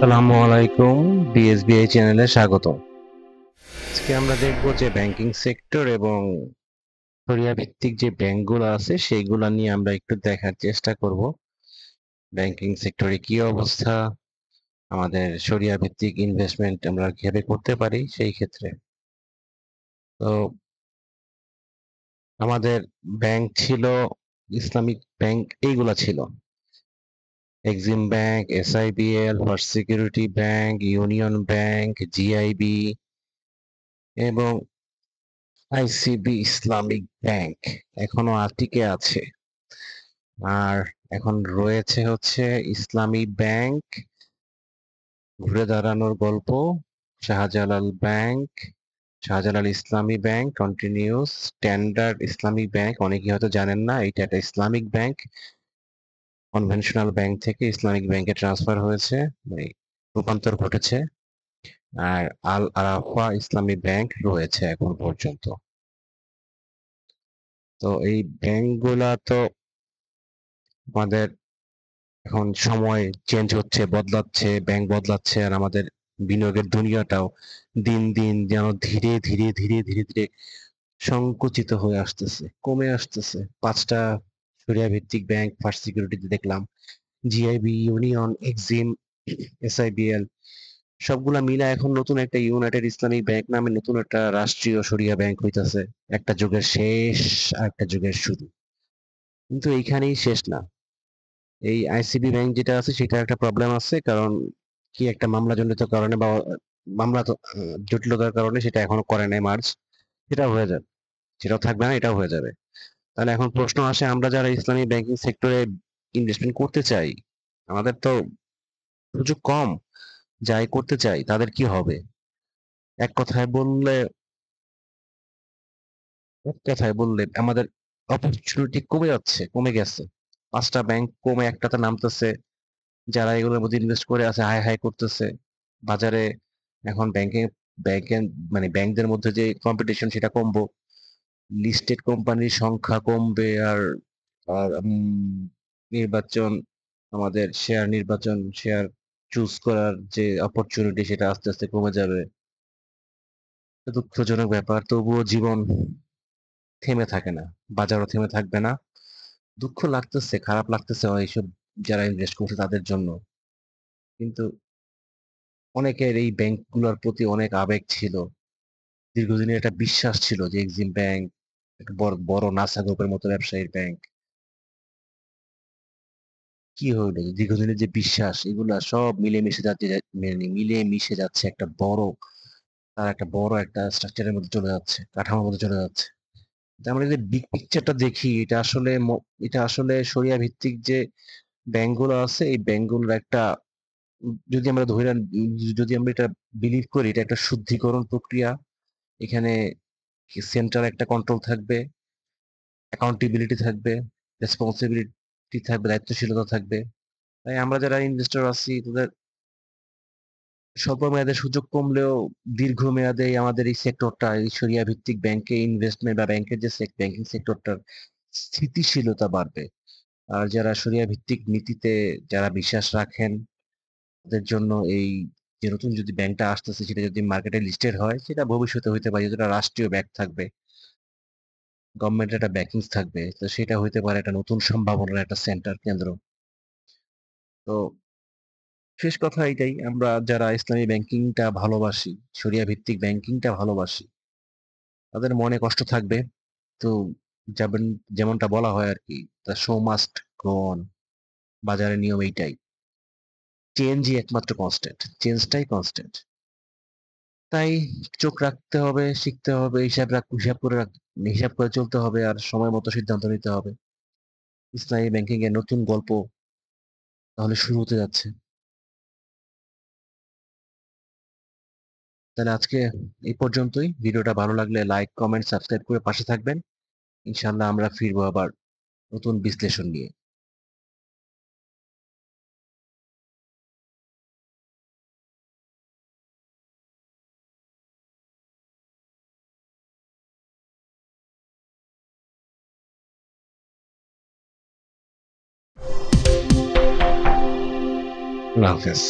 আসসালামু আলাইকুম। বিএসবিআই চ্যানেলে স্বাগত। আজকে আমরা দেখব যে ব্যাংকিং সেক্টর এবং শরিয়া ভিত্তিক যে ব্যাংকগুলো আছে সেইগুলা নিয়ে আমরা একটু দেখার চেষ্টা করব। ব্যাংকিং সেক্টরে কি অবস্থা, আমাদের শরিয়া ভিত্তিক ইনভেস্টমেন্ট আমরা কিভাবে করতে পারি সেই ক্ষেত্রে। তো আমাদের ব্যাংক ছিল, ইসলামিক ব্যাংক এইগুলা ছিল: Exim bank, SIBL, first security bank, union bank, GIB এবং আইসিবি ইসলামিক ব্যাংক এখনো টিকে আছে। আর এখন রয়েছে হচ্ছে ইসলামী ব্যাংক, ঘুরে দাঁড়ানোর গল্প, শাহজালাল ব্যাংক, শাহজালাল ইসলামী bank, continuous, standard Islamic bank. অনেকে হয়তো জানেন না এটা একটা ইসলামিক ব্যাংক, কনভেনশনাল ব্যাংক থেকে ইসলামিক ব্যাংকে ট্রান্সফার হয়েছে, মানে রূপান্তর ঘটেছে। আর আল আরাফা ইসলামী ব্যাংক রয়েছে এখন পর্যন্ত। তো এই ব্যাংকগুলা তো আমাদের এখন সময় চেঞ্জ হচ্ছে, বদলাচ্ছে, ব্যাংক বদলাচ্ছে, আর আমাদের বিনিয়োগের দুনিয়াটাও দিন দিন যেন ধীরে ধীরে ধীরে ধীরে ধীরে সংকুচিত হয়ে আসতেছে, কমে আসতেছে। 5টা শরিয়া ভিত্তিক ব্যাংক ফার্স্ট সিকিউরিটিতে দেখলাম, জিআইবি, ইউনিয়ন, এক্সিম, এসআইবিএল সবগুলা মিলা এখন নতুন একটা ইউনাইটেড ইসলামিক ব্যাংক নামে নতুন একটা রাষ্ট্রীয় শরিয়া ব্যাংক হইতাছে। একটা যুগের শেষ আর একটা যুগের শুরু। কিন্তু এইখানেই শেষ না। এই আইসিবি ব্যাংক যেটা আছে সেটা একটা প্রবলেম আছে, কারণ কি একটা মামলা জনিত কারণে বা মামলা তো জটিলতার কারণে সেটা এখনো করে নাই মার্জ। সেটাও হয়ে যাবে, সেটাও থাকবে না, এটাও হয়ে যাবে। তাহলে এখন প্রশ্ন আসে, আমরা যারা ইসলামী ব্যাংকিং সেক্টরে ইনভেস্টমেন্ট করতে চাই, আমাদের তো সুযোগ কম, যাই করতে চাই তাদের কি হবে? এক কথায় বললে এক কথায় বললে আমাদের অপরচুনিটি কমে যাচ্ছে, কমে গেছে। 5টা ব্যাংক কমে একটাতে নামতেছে। যারা এগুলোর মধ্যে ইনভেস্ট করে আছে হাই হাই করতেছে। বাজারে এখন ব্যাংকে মানে ব্যাংকদের মধ্যে যে কম্পিটিশন সেটা কমবো, লিস্টেড কোম্পানির সংখ্যা কমবে, আর আর নির্বাচন, আমাদের শেয়ার চুজ করার যে অপরচুনিটি সেটা আস্তে আস্তে কমে যাবে। দুঃখজনক ব্যাপার, তবুও জীবন থেমে থাকে না, বাজারও থেমে থাকবে না। দুঃখ লাগতেছে, খারাপ লাগতেছে এইসব যারা ইনভেস্ট করছে তাদের জন্য। কিন্তু অনেকের এই ব্যাংকগুলোর প্রতি অনেক আবেগ ছিল, দীর্ঘদিনের একটা বিশ্বাস ছিল যে এক্সিম ব্যাংক একটা বড় বড় নাসা গ্রুপের মতো ব্যবসায়ীর ব্যাংক। কি হইলো, দীর্ঘদিনের যে বিশ্বাস এগুলা সব মিলে মিশে যাচ্ছে একটা বড়, তার একটা বড় একটা স্ট্রাকচারের মধ্যে চলে যাচ্ছে, কাঠামোর মধ্যে চলে যাচ্ছে। তা আমরা যদি বিগ পিকচারটা দেখি, এটা আসলে শরিয়া ভিত্তিক যে ব্যাংকগুলো আছে এই ব্যাংকগুলোর একটা, যদি আমরা যদি আমরা এটা বিলিভ করি, এটা একটা শুদ্ধিকরণ প্রক্রিয়া। এখানে সেন্ট্রাল একটা কন্ট্রোল থাকবে, অ্যাকাউন্টেবিলিটি থাকবে, রেসপন্সিবিলিটি থাকবে, দায়িত্বশীলতা থাকবে। তাই আমরা যারা ইনভেস্টর আছি তাদের স্বল্প মেয়াদে সুযোগ কমলেও দীর্ঘমেয়াদে আমাদের এই সেক্টরটা, এই শরিয়া ভিত্তিক ব্যাংকে ইনভেস্টমেন্ট বা ব্যাংকের যে ব্যাংকিং সেক্টরটার স্থিতিশীলতা বাড়বে। আর যারা শরিয়া ভিত্তিক নীতিতে যারা বিশ্বাস রাখেন, তাদের জন্য এই যে নতুন যদি ব্যাংকটা আসতেছে সেটা যদি মার্কেটে লিস্টেড হয়, সেটা ভবিষ্যতে হইতে পারে, যেটা রাষ্ট্রীয় ব্যাংক থাকবে, গভর্নমেন্টের একটা ব্যাকিং থাকবে, তো সেটা হইতে পারে একটা নতুন সম্ভাবনার একটা সেন্টার, কেন্দ্র। তো শেষ কথা এটাই, আমরা যারা ইসলামী ব্যাংকিংটা ভালোবাসি, শরিয়া ভিত্তিক ব্যাংকিংটা ভালোবাসি, তাদের মনে কষ্ট থাকবে। তো যাবেন, যেমনটা বলা হয় আর কি, the show must go on. বাজারের নিয়ম এইটাই, চেঞ্জই একমাত্র কনস্ট্যান্ট, চেঞ্জটাই কনস্ট্যান্ট। তাই চোখ রাখতে হবে, শিখতে হবে, হিসাব করে চলতে হবে, আর সময় মতো সিদ্ধান্ত নিতে হবে। ইসলামী ব্যাংকিং এর নতুন গল্প তাহলে শুরু হতে যাচ্ছে। তাহলে আজকে এই পর্যন্তই। ভিডিওটা ভালো লাগলে লাইক, কমেন্ট, সাবস্ক্রাইব করে পাশে থাকবেন। ইনশাল্লাহ আমরা ফিরবো আবার নতুন বিশ্লেষণ নিয়ে। আল্লাহ হাফেজ।